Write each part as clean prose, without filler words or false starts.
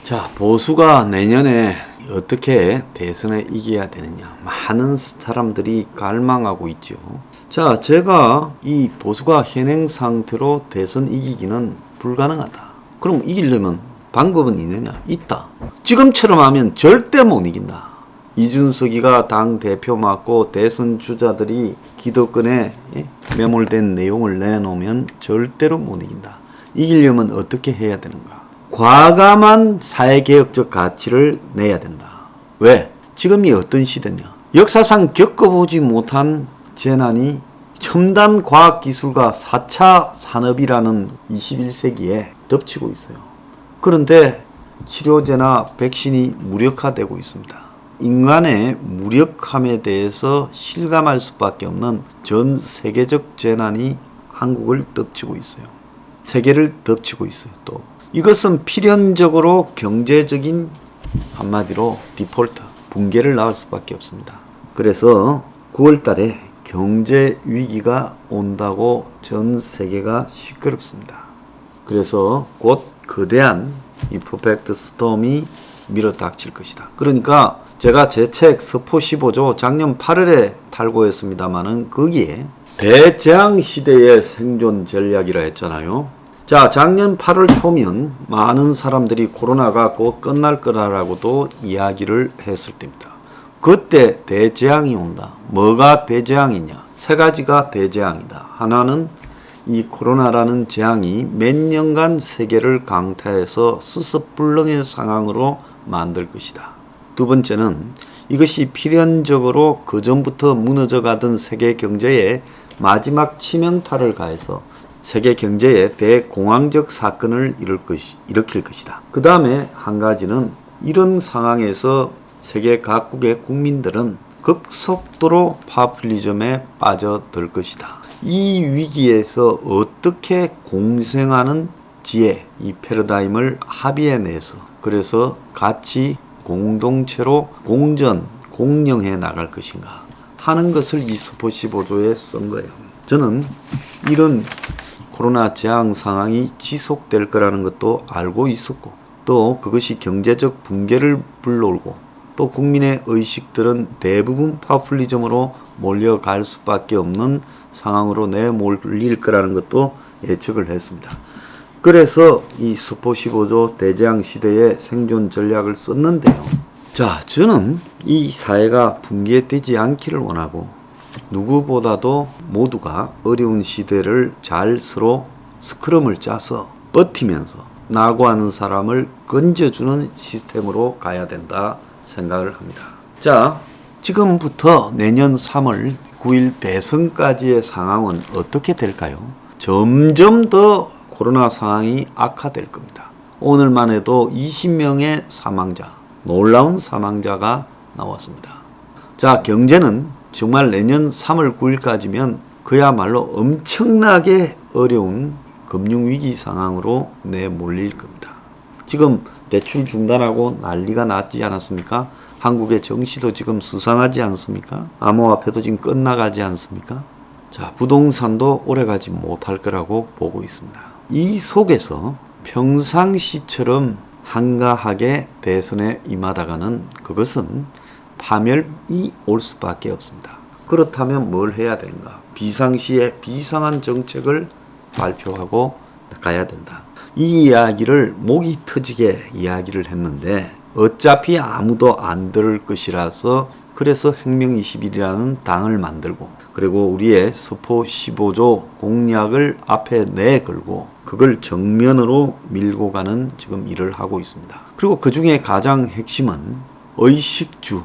자, 보수가 내년에 어떻게 대선에 이겨야 되느냐. 많은 사람들이 갈망하고 있죠. 자, 제가 이 보수가 현행 상태로 대선 이기기는 불가능하다. 그럼 이기려면 방법은 있느냐? 있다. 지금처럼 하면 절대 못 이긴다. 이준석이가 당 대표 맡고 대선 주자들이 기득권에 매몰된 내용을 내놓으면 절대로 못 이긴다. 이기려면 어떻게 해야 되는가? 과감한 사회개혁적 가치를 내야 된다. 왜? 지금이 어떤 시대냐? 역사상 겪어보지 못한 재난이 첨단 과학기술과 4차 산업이라는 21세기에 덮치고 있어요. 그런데 치료제나 백신이 무력화되고 있습니다. 인간의 무력함에 대해서 실감할 수밖에 없는 전 세계적 재난이 한국을 덮치고 있어요. 세계를 덮치고 있어요. 또 이것은 필연적으로 경제적인 한마디로 디폴트, 붕괴를 낳을 수밖에 없습니다. 그래서 9월 달에 경제 위기가 온다고 전 세계가 시끄럽습니다. 그래서 곧 거대한 이 퍼펙트 스톰이 밀어닥칠 것이다. 그러니까 제가 제 책 서포 15조 작년 8월에 탈고했습니다마는 거기에 대재앙 시대의 생존 전략이라 했잖아요. 자, 작년 8월 초면 많은 사람들이 코로나가 곧 끝날 거라고도 이야기를 했을 때입니다. 그때 대재앙이 온다. 뭐가 대재앙이냐? 세 가지가 대재앙이다. 하나는 이 코로나라는 재앙이 몇 년간 세계를 강타해서 스스불능의 상황으로 만들 것이다. 두 번째는 이것이 필연적으로 그전부터 무너져 가던 세계 경제에 마지막 치명타를 가해서 세계 경제에 대공황적 사건을 일으킬 것이다. 그 다음에 한 가지는 이런 상황에서 세계 각국의 국민들은 급속도로 파퓰리즘에 빠져들 것이다. 이 위기에서 어떻게 공생하는 지혜, 이 패러다임을 합의해내서 그래서 같이 공동체로 공영해 나갈 것인가 하는 것을 이 서포 15조에 쓴 거예요. 저는 이런 코로나 재앙 상황이 지속될 거라는 것도 알고 있었고 또 그것이 경제적 붕괴를 불러오고 또 국민의 의식들은 대부분 파퓰리즘으로 몰려갈 수밖에 없는 상황으로 내몰릴 거라는 것도 예측을 했습니다. 그래서 이 서포 15조 대재앙 시대의 생존 전략을 썼는데요. 자, 저는 이 사회가 붕괴되지 않기를 원하고 누구보다도 모두가 어려운 시대를 잘 서로 스크럼을 짜서 버티면서 낙오하는 사람을 건져주는 시스템으로 가야 된다 생각을 합니다. 자, 지금부터 내년 3월 9일 대선까지의 상황은 어떻게 될까요? 점점 더 코로나 상황이 악화될 겁니다. 오늘만 해도 20명의 사망자, 놀라운 사망자가 나왔습니다. 자, 경제는 정말 내년 3월 9일까지면 그야말로 엄청나게 어려운 금융위기 상황으로 내몰릴 겁니다. 지금 대출 중단하고 난리가 났지 않았습니까? 한국의 정시도 지금 수상하지 않습니까? 암호화폐도 지금 끝나가지 않습니까? 자, 부동산도 오래가지 못할 거라고 보고 있습니다. 이 속에서 평상시처럼 한가하게 대선에 임하다가는 그것은 파멸이 올 수밖에 없습니다. 그렇다면 뭘 해야 되는가? 비상시에 비상한 정책을 발표하고 가야 된다. 이 이야기를 목이 터지게 이야기를 했는데 어차피 아무도 안 들을 것이라서 그래서 혁명21이라는 당을 만들고 그리고 우리의 서포 15조 공약을 앞에 내걸고 그걸 정면으로 밀고 가는 지금 일을 하고 있습니다. 그리고 그 중에 가장 핵심은 의식주.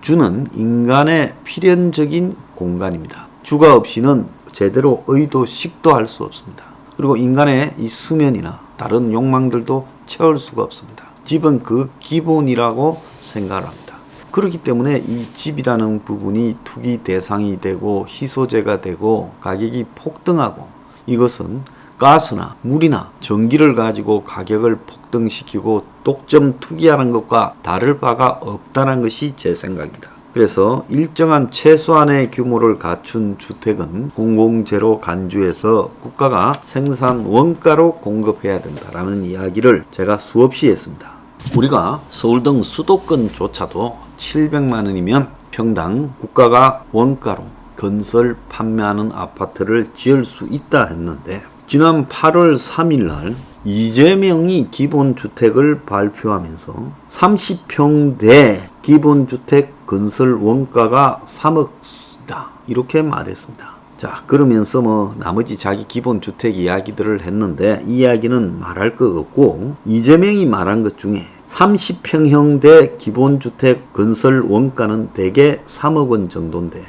주는 인간의 필연적인 공간입니다. 주가 없이는 제대로 의도식도 할 수 없습니다. 그리고 인간의 이 수면이나 다른 욕망들도 채울 수가 없습니다. 집은 그 기본이라고 생각을 합니다. 그렇기 때문에 이 집이라는 부분이 투기 대상이 되고 희소재가 되고 가격이 폭등하고 이것은 가스나 물이나 전기를 가지고 가격을 폭등시키고 독점 투기하는 것과 다를 바가 없다는 것이 제 생각입니다. 그래서 일정한 최소한의 규모를 갖춘 주택은 공공재로 간주해서 국가가 생산 원가로 공급해야 된다라는 이야기를 제가 수없이 했습니다. 우리가 서울 등 수도권조차도 700만 원이면 평당 국가가 원가로 건설 판매하는 아파트를 지을 수 있다 했는데, 지난 8월 3일 날 이재명이 기본주택을 발표하면서 30평대 기본주택 건설 원가가 3억이다 이렇게 말했습니다. 자, 그러면서 나머지 자기 기본주택 이야기들을 했는데, 이 이야기는 말할 거 없고, 이재명이 말한 것 중에 30평형대 기본주택 건설 원가는 대개 3억 원 정도인데,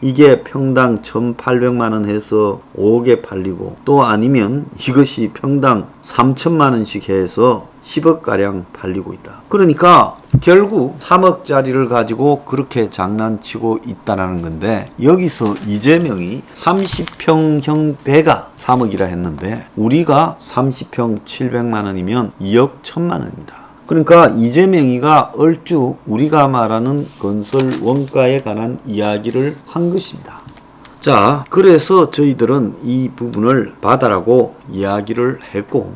이게 평당 1,800만 원 해서 5억에 팔리고, 또 아니면 이것이 평당 3천만 원씩 해서 10억가량 팔리고 있다. 그러니까 결국 3억짜리를 가지고 그렇게 장난치고 있다는 건데, 여기서 이재명이 30평형대가 3억이라 했는데, 우리가 30평 700만 원이면 2억 1천만 원입니다. 그러니까 이재명이가 얼추 우리가 말하는 건설 원가에 관한 이야기를 한 것입니다. 자, 그래서 저희들은 이 부분을 받아라고 이야기를 했고,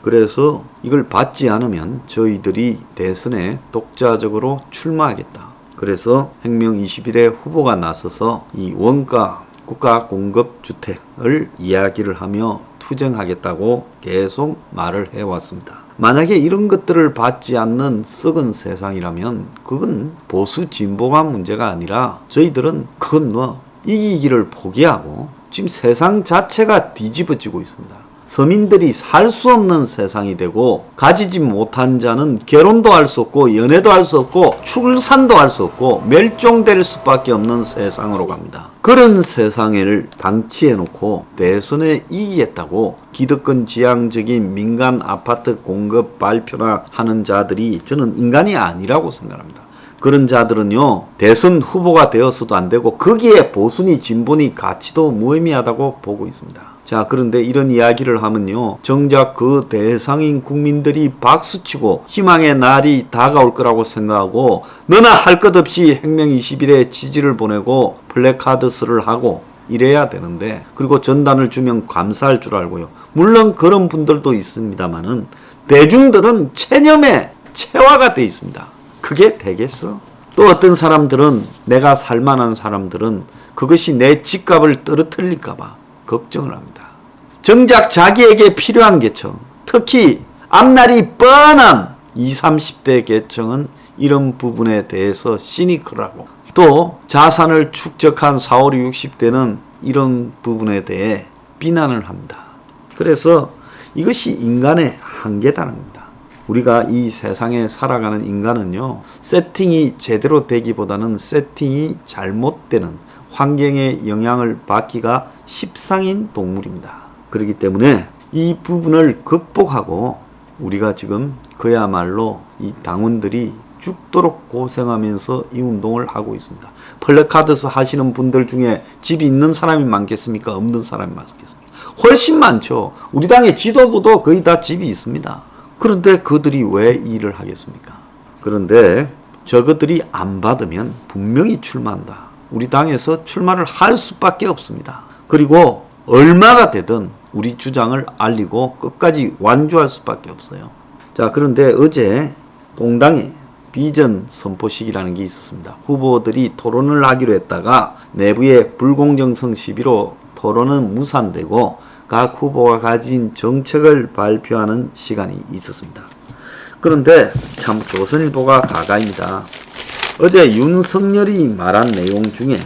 그래서 이걸 받지 않으면 저희들이 대선에 독자적으로 출마하겠다. 그래서 혁명 21의 후보가 나서서 이 원가 국가 공급 주택을 이야기를 하며 투쟁하겠다고 계속 말을 해왔습니다. 만약에 이런 것들을 받지 않는 썩은 세상이라면 그건 보수 진보가 문제가 아니라 저희들은 그건 이기기를 포기하고 지금 세상 자체가 뒤집어지고 있습니다. 서민들이 살 수 없는 세상이 되고, 가지지 못한 자는 결혼도 할 수 없고 연애도 할 수 없고 출산도 할 수 없고 멸종될 수밖에 없는 세상으로 갑니다. 그런 세상을 방치해 놓고 대선에 이기겠다고 기득권 지향적인 민간 아파트 공급 발표나 하는 자들이 저는 인간이 아니라고 생각합니다. 그런 자들은요, 대선 후보가 되어서도 안 되고 거기에 보수니 진보니 가치도 무의미하다고 보고 있습니다. 자, 그런데 이런 이야기를 하면요, 정작 그 대상인 국민들이 박수치고 희망의 날이 다가올 거라고 생각하고, 너나 할 것 없이 혁명 21에 지지를 보내고 플래카드스를 하고 이래야 되는데, 그리고 전단을 주면 감사할 줄 알고요. 물론 그런 분들도 있습니다만은 대중들은 체념에 체화가 돼 있습니다. 그게 되겠어? 또 어떤 사람들은, 내가 살만한 사람들은 그것이 내 집값을 떨어뜨릴까봐 걱정을 합니다. 정작 자기에게 필요한 계층, 특히 앞날이 뻔한 20, 30대 계층은 이런 부분에 대해서 시니컬하고, 또 자산을 축적한 40, 60대는 이런 부분에 대해 비난을 합니다. 그래서 이것이 인간의 한계다는 겁니다. 우리가 이 세상에 살아가는 인간은요, 세팅이 제대로 되기보다는 세팅이 잘못되는 환경의 영향을 받기가 십상인 동물입니다. 그렇기 때문에 이 부분을 극복하고 우리가 지금 그야말로 이 당원들이 죽도록 고생하면서 이 운동을 하고 있습니다. 플래카드스 하시는 분들 중에 집이 있는 사람이 많겠습니까? 없는 사람이 많겠습니까? 훨씬 많죠. 우리 당의 지도부도 거의 다 집이 있습니다. 그런데 그들이 왜 일을 하겠습니까? 그런데 저것들이 안 받으면 분명히 출마한다. 우리 당에서 출마를 할 수밖에 없습니다. 그리고 얼마가 되든 우리 주장을 알리고 끝까지 완주할 수밖에 없어요. 자, 그런데 어제 동당에 비전 선포식이라는 게 있었습니다. 후보들이 토론을 하기로 했다가 내부의 불공정성 시비로 토론은 무산되고 각 후보가 가진 정책을 발표하는 시간이 있었습니다. 그런데 참 조선일보가 가가입니다. 어제 윤석열이 말한 내용 중에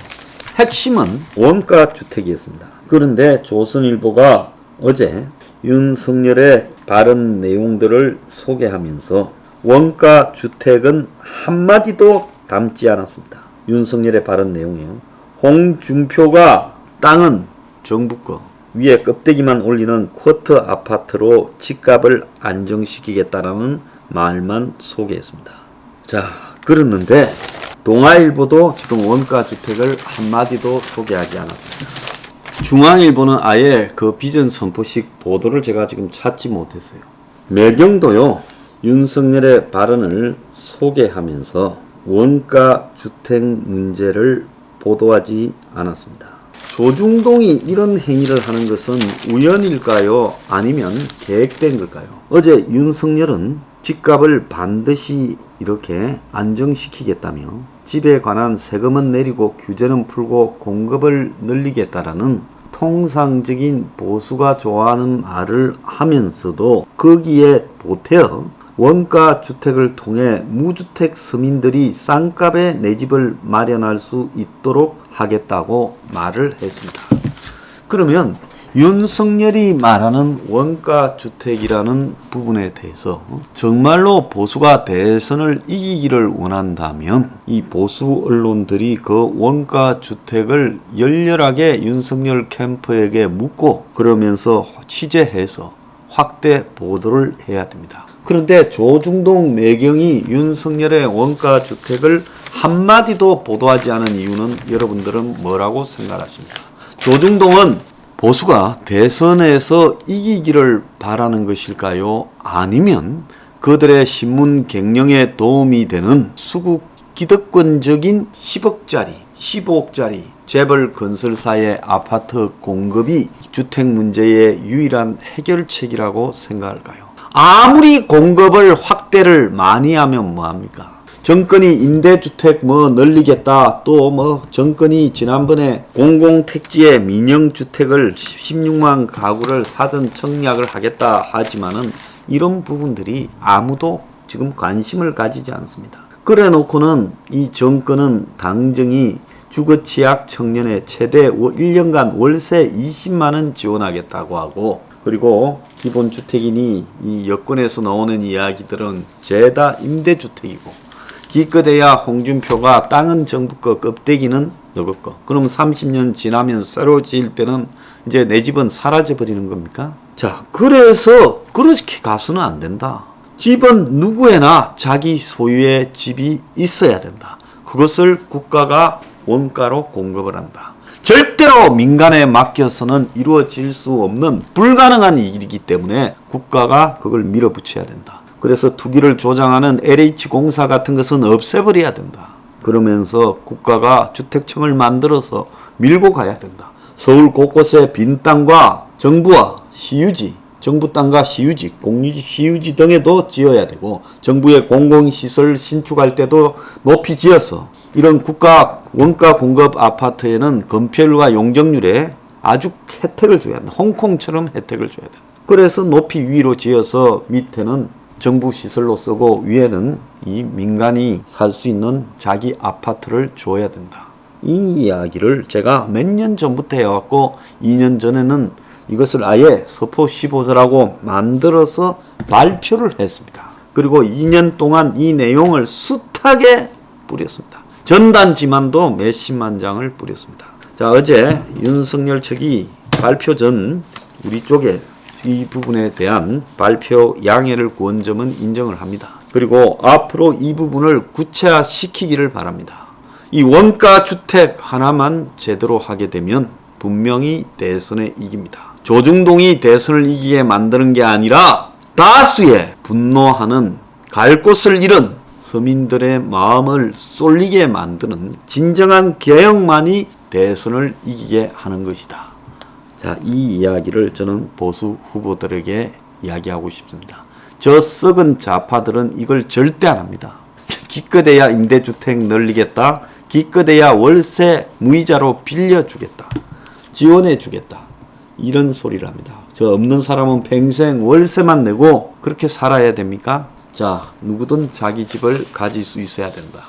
핵심은 원가 주택이었습니다. 그런데 조선일보가 어제 윤석열의 발언 내용들을 소개하면서 원가 주택은 한마디도 담지 않았습니다. 윤석열의 발언 내용이요. 홍준표가 땅은 정부 거, 위에 껍데기만 올리는 쿼터 아파트로 집값을 안정시키겠다라는 말만 소개했습니다. 자, 그랬는데 동아일보도 지금 원가주택을 한마디도 소개하지 않았습니다. 중앙일보는 아예 그 비전 선포식 보도를 제가 지금 찾지 못했어요. 매경도요, 윤석열의 발언을 소개하면서 원가주택 문제를 보도하지 않았습니다. 조중동이 이런 행위를 하는 것은 우연일까요? 아니면 계획된 걸까요? 어제 윤석열은 집값을 반드시 이렇게 안정시키겠다며 집에 관한 세금은 내리고 규제는 풀고 공급을 늘리겠다라는 통상적인 보수가 좋아하는 말을 하면서도 거기에 보태어 원가 주택을 통해 무주택 서민들이 싼값에 내 집을 마련할 수 있도록 하겠다고 말을 했습니다. 그러면 윤석열이 말하는 원가 주택이라는 부분에 대해서 정말로 보수가 대선을 이기기를 원한다면 이 보수 언론들이 그 원가 주택을 열렬하게 윤석열 캠프에게 묻고 그러면서 취재해서 확대 보도를 해야 됩니다. 그런데 조중동 매경이 윤석열의 원가 주택을 한마디도 보도하지 않은 이유는 여러분들은 뭐라고 생각하십니까? 조중동은 보수가 대선에서 이기기를 바라는 것일까요? 아니면 그들의 신문 경영에 도움이 되는 수국 기득권적인 10억짜리, 15억짜리 재벌 건설사의 아파트 공급이 주택 문제의 유일한 해결책이라고 생각할까요? 아무리 공급을 확대를 많이 하면 뭐합니까? 정권이 임대주택 늘리겠다. 또 정권이 지난번에 공공택지의 민영주택을 16만 가구를 사전 청약을 하겠다 하지만은 이런 부분들이 아무도 지금 관심을 가지지 않습니다. 그래 놓고는 이 정권은 당정이 주거취약 청년의 최대 1년간 월세 20만원 지원하겠다고 하고 그리고 기본주택이니 이 여권에서 나오는 이야기들은 죄다 임대주택이고 기껏해야 홍준표가 땅은 정부 거 껍데기는 너희 거. 그럼 30년 지나면 새로 지을 때는 이제 내 집은 사라져 버리는 겁니까? 자, 그래서 그렇게 가서는 안 된다. 집은 누구에나 자기 소유의 집이 있어야 된다. 그것을 국가가 원가로 공급을 한다. 절대로 민간에 맡겨서는 이루어질 수 없는 불가능한 일이기 때문에 국가가 그걸 밀어붙여야 된다. 그래서 투기를 조장하는 LH공사 같은 것은 없애버려야 된다. 그러면서 국가가 주택청을 만들어서 밀고 가야 된다. 서울 곳곳에 빈 땅과 정부와 시유지, 정부 땅과 시유지, 공유지, 시유지 등에도 지어야 되고 정부의 공공시설 신축할 때도 높이 지어서 이런 국가 원가 공급 아파트에는 건폐율과 용적률에 아주 혜택을 줘야 된다. 홍콩처럼 혜택을 줘야 된다. 그래서 높이 위로 지어서 밑에는 정부 시설로 쓰고 위에는 이 민간이 살 수 있는 자기 아파트를 줘야 된다. 이 이야기를 제가 몇 년 전부터 해왔고 2년 전에는 이것을 아예 서포 15조라고 만들어서 발표를 했습니다. 그리고 2년 동안 이 내용을 숱하게 뿌렸습니다. 전단지만도 몇십만 장을 뿌렸습니다. 자, 어제 윤석열 측이 발표 전 우리 쪽에 이 부분에 대한 발표 양해를 구한 점은 인정을 합니다. 그리고 앞으로 이 부분을 구체화시키기를 바랍니다. 이 원가 주택 하나만 제대로 하게 되면 분명히 대선에 이깁니다. 조중동이 대선을 이기게 만드는 게 아니라 다수의 분노하는 갈 곳을 잃은 서민들의 마음을 쏠리게 만드는 진정한 개혁만이 대선을 이기게 하는 것이다. 자, 이 이야기를 저는 보수 후보들에게 이야기하고 싶습니다. 저 썩은 좌파들은 이걸 절대 안 합니다. 기껏해야 임대주택 늘리겠다. 기껏해야 월세 무이자로 빌려주겠다. 지원해주겠다. 이런 소리를 합니다. 저 없는 사람은 평생 월세만 내고 그렇게 살아야 됩니까? 자, 누구든 자기 집을 가질 수 있어야 된다.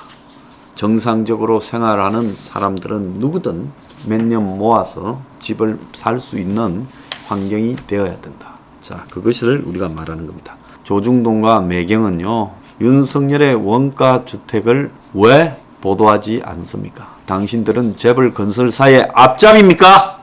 정상적으로 생활하는 사람들은 누구든 몇 년 모아서 집을 살 수 있는 환경이 되어야 된다. 자, 그것을 우리가 말하는 겁니다. 조중동과 매경은요, 윤석열의 원가 주택을 왜 보도하지 않습니까? 당신들은 재벌 건설사의 앞잡입니까?